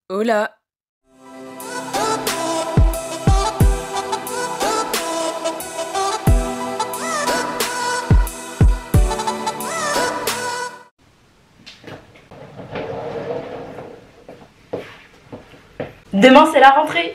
Hola! Demain c'est la rentrée.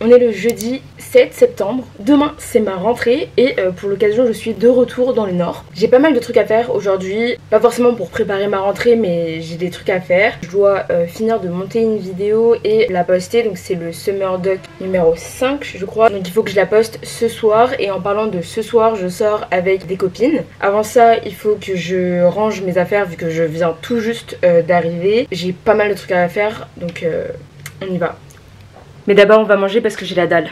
On est le jeudi 7 septembre, demain c'est ma rentrée et pour l'occasion je suis de retour dans le nord. J'ai pas mal de trucs à faire aujourd'hui, pas forcément pour préparer ma rentrée mais j'ai des trucs à faire. Je dois finir de monter une vidéo et la poster, donc c'est le Summer Duck numéro 5 je crois. Donc il faut que je la poste ce soir et en parlant de ce soir je sors avec des copines. Avant ça il faut que je range mes affaires vu que je viens tout juste d'arriver. J'ai pas mal de trucs à faire donc on y va. Mais d'abord on va manger parce que j'ai la dalle.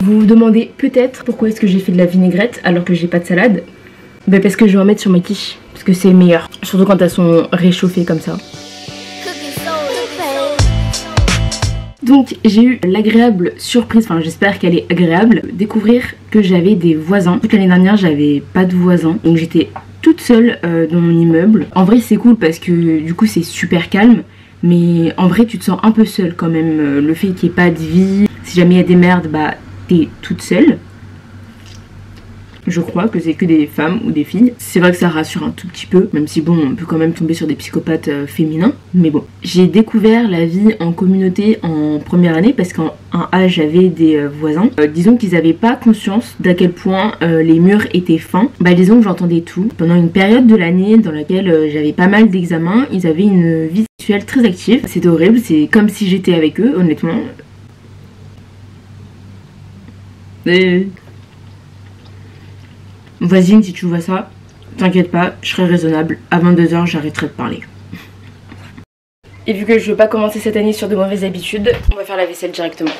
Vous vous demandez peut-être pourquoi est-ce que j'ai fait de la vinaigrette alors que j'ai pas de salade? Ben parce que je vais en mettre sur mes quiches, parce que c'est meilleur. Surtout quand elles sont réchauffées comme ça. Donc j'ai eu l'agréable surprise, enfin j'espère qu'elle est agréable, découvrir que j'avais des voisins. Toute l'année dernière j'avais pas de voisins, donc j'étais toute seule dans mon immeuble. En vrai c'est cool parce que du coup c'est super calme, mais en vrai tu te sens un peu seule quand même. Le fait qu'il n'y ait pas de vie, si jamais il y a des merdes, bah t'es toute seule. Je crois que c'est que des femmes ou des filles. C'est vrai que ça rassure un tout petit peu, même si bon, on peut quand même tomber sur des psychopathes féminins. Mais bon, j'ai découvert la vie en communauté en première année parce qu'en 1A j'avais des voisins. Disons qu'ils n'avaient pas conscience d'à quel point les murs étaient fins. Bah disons que j'entendais tout. Pendant une période de l'année dans laquelle j'avais pas mal d'examens, ils avaient une vie sexuelle très active. C'était horrible, c'est comme si j'étais avec eux, honnêtement. Voisine, si tu vois ça, t'inquiète pas, je serai raisonnable. À 22 h, j'arrêterai de parler. Et vu que je veux pas commencer cette année sur de mauvaises habitudes, on va faire la vaisselle directement.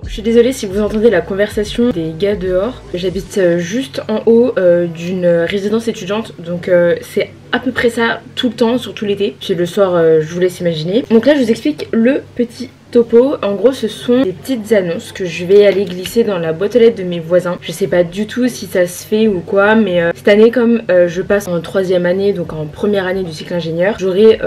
Je suis désolée si vous entendez la conversation des gars dehors. J'habite juste en haut d'une résidence étudiante, donc c'est à peu près ça tout le temps, surtout l'été. Puis le soir, je vous laisse imaginer. Donc là, je vous explique le petit topo. En gros, ce sont des petites annonces que je vais aller glisser dans la boîte aux lettres de mes voisins. Je sais pas du tout si ça se fait ou quoi, mais cette année, comme je passe en 3e année, donc en première année du cycle ingénieur, j'aurai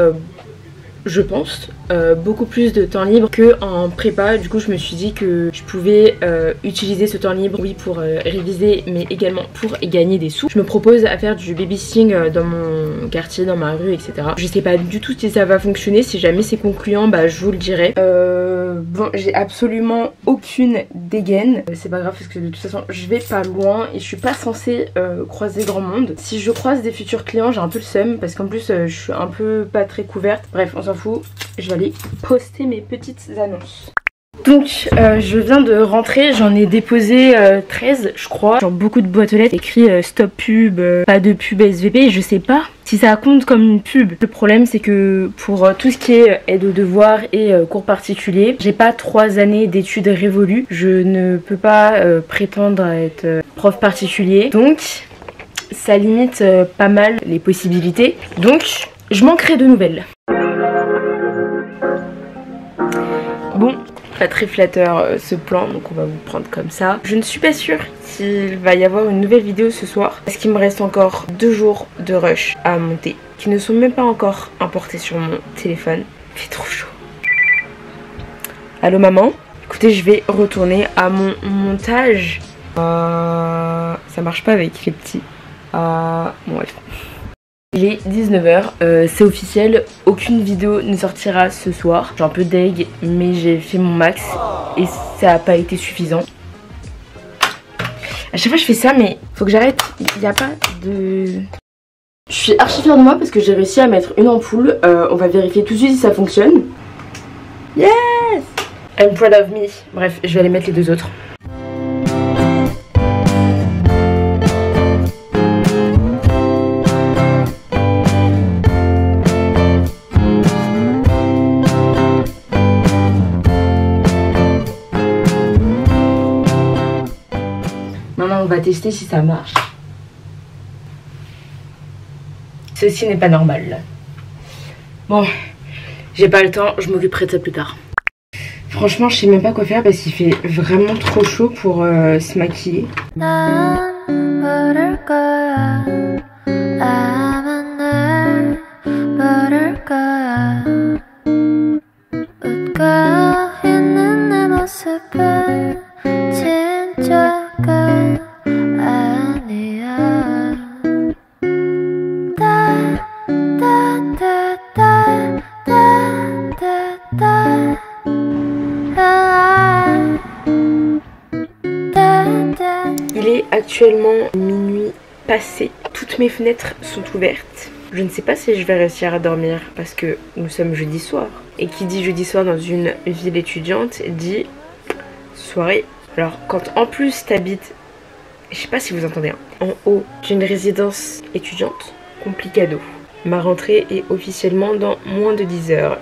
je pense beaucoup plus de temps libre que en prépa. Du coup je me suis dit que je pouvais utiliser ce temps libre, oui, pour réviser mais également pour gagner des sous. Je me propose à faire du babysitting dans mon quartier, dans ma rue, etc. Je sais pas du tout si ça va fonctionner. Si jamais c'est concluant, bah je vous le dirai. Bon, j'ai absolument aucune dégaine. C'est pas grave parce que de toute façon je vais pas loin et je suis pas censée croiser grand monde. Si je croise des futurs clients, j'ai un peu le seum parce qu'en plus je suis un peu pas très couverte. Bref, on s'en fout. Je vais aller poster mes petites annonces. Donc je viens de rentrer, j'en ai déposé 13 je crois. Genre beaucoup de boîtes aux lettres écrit stop pub, pas de pub SVP. Je sais pas si ça compte comme une pub. Le problème c'est que pour tout ce qui est aide aux devoirs et cours particuliers, j'ai pas 3 années d'études révolues. Je ne peux pas prétendre à être prof particulier. Donc ça limite pas mal les possibilités. Donc je manquerai de nouvelles. Bon, pas très flatteur ce plan, donc on va vous prendre comme ça. Je ne suis pas sûre s'il va y avoir une nouvelle vidéo ce soir parce qu'il me reste encore 2 jours de rush à monter qui ne sont même pas encore importés sur mon téléphone. Il fait trop chaud. Allô maman? Écoutez, je vais retourner à mon montage. Ça marche pas avec les petits. Bon bref. Il est 19h, c'est officiel, aucune vidéo ne sortira ce soir. Je suis un peu deg, mais j'ai fait mon max et ça a pas été suffisant. À chaque fois je fais ça, mais faut que j'arrête, il n'y a pas de... Je suis archi fière de moi parce que j'ai réussi à mettre une ampoule. On va vérifier tout de suite si ça fonctionne. Yes! I'm proud of me. Bref, je vais aller mettre les 2 autres. Maintenant, on va tester si ça marche. Ceci n'est pas normal. Bon, j'ai pas le temps, je m'occuperai de ça plus tard. Franchement, je sais même pas quoi faire parce qu'il fait vraiment trop chaud pour se maquiller. Il est actuellement minuit passé, toutes mes fenêtres sont ouvertes. Je ne sais pas si je vais réussir à dormir parce que nous sommes jeudi soir. Et qui dit jeudi soir dans une ville étudiante dit soirée. Alors quand en plus t'habites, je sais pas si vous entendez, en haut d'une résidence étudiante, complicado. Ma rentrée est officiellement dans moins de 10 heures.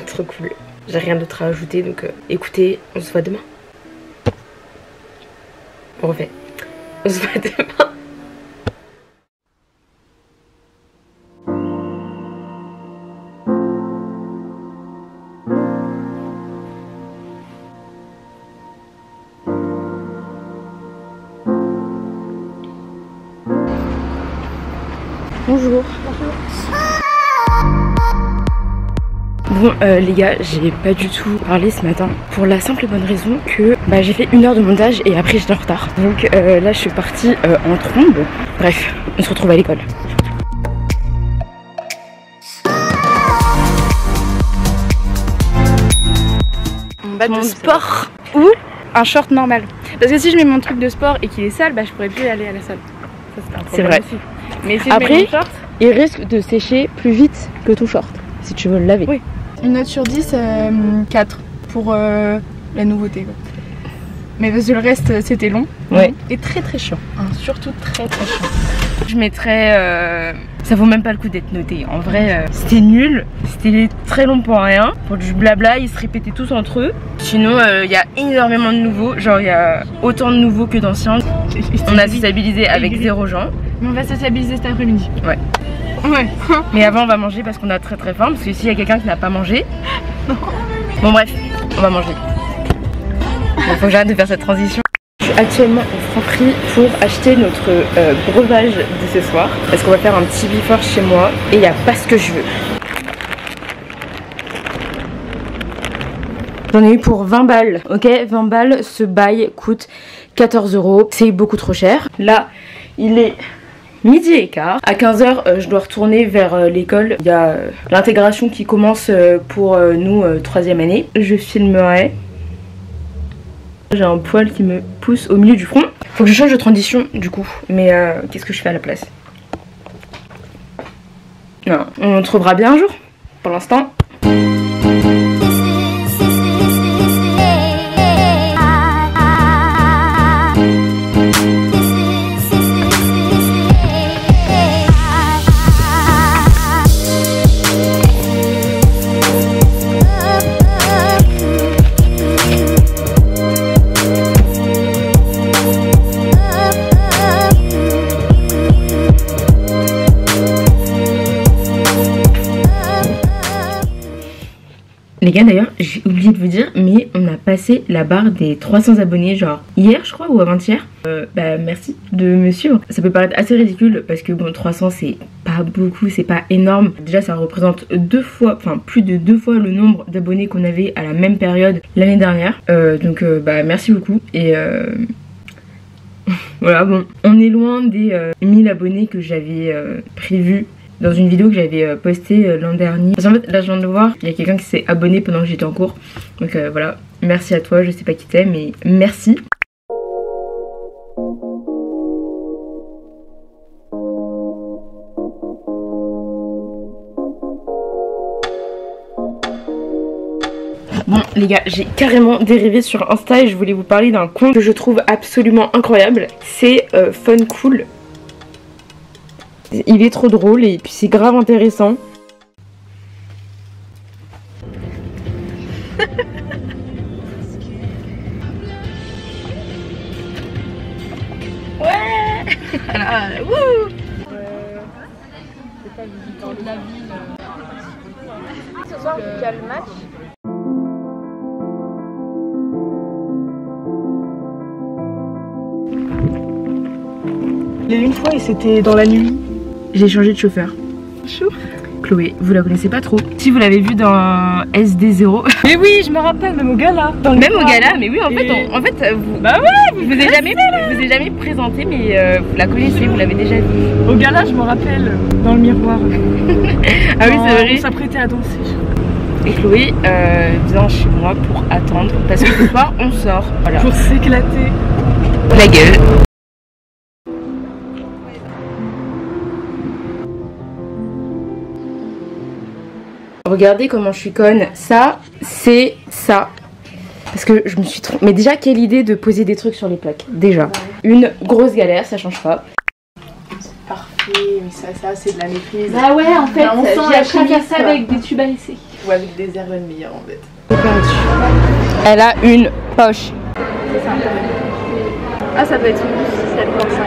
Trop cool. J'ai rien d'autre à ajouter donc écoutez, on se voit demain. On refait. On se voit demain. Bonjour. Bon les gars, j'ai pas du tout parlé ce matin pour la simple et bonne raison que j'ai fait 1 heure de montage et après j'étais en retard. Donc là je suis partie en trombe. Bref, on se retrouve à l'école. Mon sport ou un short normal. Parce que si je mets mon truc de sport et qu'il est sale, je pourrais plus aller à la salle. C'est vrai. Aussi. Mais si après, je mets mon short, il risque de sécher plus vite que ton short si tu veux le laver. Oui. Une note sur 10, 4 pour la nouveauté. Quoi. Mais parce que le reste c'était long. Ouais. Et très très chiant. Surtout très très chiant. Je mettrais... ça vaut même pas le coup d'être noté. En vrai, c'était nul. C'était très long pour rien. Pour du blabla, ils se répétaient tous entre eux. Sinon, il y a énormément de nouveaux. Genre, il y a autant de nouveaux que d'anciens. On a stabilisé avec 0 gens. Mais on va sociabiliser cet après-midi. Ouais. Ouais. Mais avant, on va manger parce qu'on a très très faim. Parce que s'il y a quelqu'un qui n'a pas mangé. Non. Bon, bref, on va manger. Il faut que j'arrête de faire cette transition. Je suis actuellement au Franprix pour acheter notre breuvage de ce soir. Parce qu'on va faire un petit before chez moi. Et il n'y a pas ce que je veux. J'en ai eu pour 20 balles. Ok, 20 balles, ce bail coûte 14 €. C'est beaucoup trop cher. Là, il est midi et quart. À 15 h, je dois retourner vers l'école. Il y a l'intégration qui commence pour nous, 3e année. Je filmerai. J'ai un poil qui me pousse au milieu du front. Faut que je change de transition du coup. Mais qu'est-ce que je fais à la place? Non, on trouvera bien un jour. Pour l'instant. Les gars d'ailleurs j'ai oublié de vous dire mais on a passé la barre des 300 abonnés genre hier je crois ou avant-hier. Bah merci de me suivre. Ça peut paraître assez ridicule parce que bon 300 c'est pas beaucoup, c'est pas énorme. Déjà ça représente plus de 2 fois le nombre d'abonnés qu'on avait à la même période l'année dernière. Donc bah merci beaucoup et voilà bon on est loin des 1000 abonnés que j'avais prévu dans une vidéo que j'avais postée l'an dernier. Parce qu'en fait là je viens de le voir, il y a quelqu'un qui s'est abonné pendant que j'étais en cours. Donc voilà, merci à toi, je sais pas qui t'es mais merci. Bon les gars, j'ai carrément dérivé sur Insta et je voulais vous parler d'un compte que je trouve absolument incroyable. C'est Fun Cool. Il est trop drôle et puis c'est grave intéressant. Ouais. Wouh. C'est pas le temps de la ville. Ce soir il y a le match. Il y a une fois et c'était dans la nuit. J'ai changé de chauffeur. Chou. Chloé, vous la connaissez pas trop. Si vous l'avez vu dans SD0. Mais oui, je me rappelle, même au gala. Même au gala, mais oui, en fait, vous. Bah ouais, vous vous ai jamais présenté, mais vous la connaissez, vous l'avez déjà vue. Au gala, je me rappelle, dans le miroir. Ah oui, c'est vrai. On s'apprêtait à danser. Et Chloé vient chez moi pour attendre, parce que ce soir, on sort. Voilà. Pour s'éclater. La gueule. Regardez comment je suis conne. Ça, c'est ça. Parce que je me suis trompée. Mais déjà, quelle idée de poser des trucs sur les plaques. Déjà. Ouais. Une grosse galère, ça change pas. C'est parfait, mais ça c'est de la maîtrise. Bah ouais, en fait, on sent la chimie ça avec des tubes à laisser. Ou avec des airs meilleurs en fait. Elle a une poche. Ah, ça peut être une 7.5.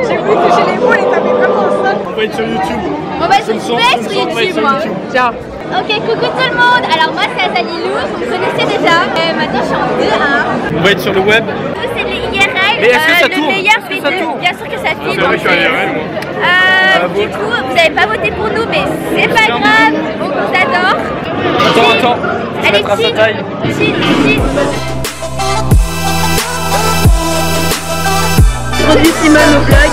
J'ai voulu toucher les mots, elle est tapée vraiment en 5. On va être sur YouTube. On va être sur YouTube, moi. Tiens. Ok, coucou tout le monde. Alors moi c'est Azalilou, vous me connaissez déjà. Maintenant je suis en 2A. On va être sur le web. C'est les IRL. Mais est-ce que ça le tourne? meilleur V2. Bien sûr que ça filme. C'est vrai que je suis à l'IRL moi. Du coup, vous n'avez pas voté pour nous, mais c'est pas grave. On vous adore. Attends. Allez, chill. Produit Simone au blog.